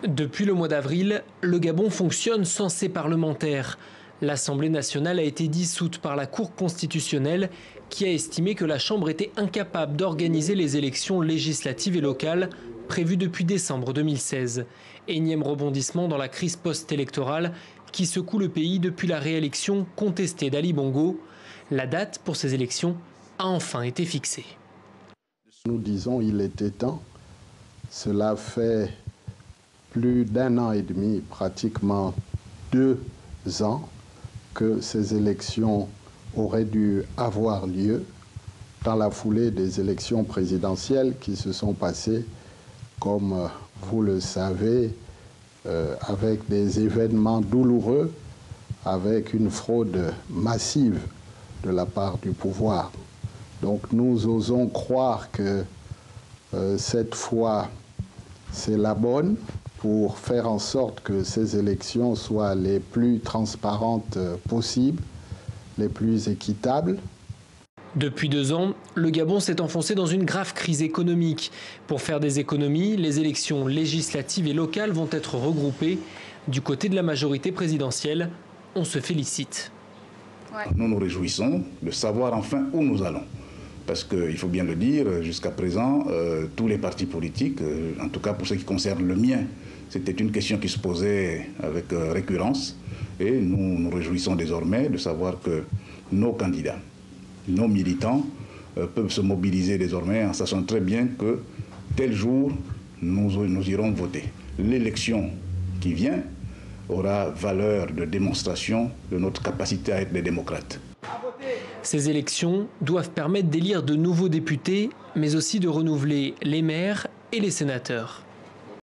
Depuis le mois d'avril, le Gabon fonctionne sans ses parlementaires. L'Assemblée nationale a été dissoute par la Cour constitutionnelle qui a estimé que la Chambre était incapable d'organiser les élections législatives et locales prévues depuis décembre 2016. Énième rebondissement dans la crise post-électorale qui secoue le pays depuis la réélection contestée d'Ali Bongo. La date pour ces élections a enfin été fixée. Nous disons il était temps. Cela fait plus d'1 an et demi, pratiquement 2 ans, que ces élections auraient dû avoir lieu dans la foulée des élections présidentielles qui se sont passées, comme vous le savez, avec des événements douloureux, avec une fraude massive de la part du pouvoir. Donc nous osons croire que cette fois, c'est la bonne pour faire en sorte que ces élections soient les plus transparentes possibles, les plus équitables. Depuis 2 ans, le Gabon s'est enfoncé dans une grave crise économique. Pour faire des économies, les élections législatives et locales vont être regroupées. Du côté de la majorité présidentielle, on se félicite. Nous nous réjouissons de savoir enfin où nous allons. Parce qu'il faut bien le dire, jusqu'à présent, tous les partis politiques, en tout cas pour ce qui concerne le mien, c'était une question qui se posait avec récurrence. Et nous nous réjouissons désormais de savoir que nos candidats, nos militants peuvent se mobiliser désormais en sachant très bien que tel jour, nous irons voter. L'élection qui vient aura valeur de démonstration de notre capacité à être des démocrates. Ces élections doivent permettre d'élire de nouveaux députés, mais aussi de renouveler les maires et les sénateurs.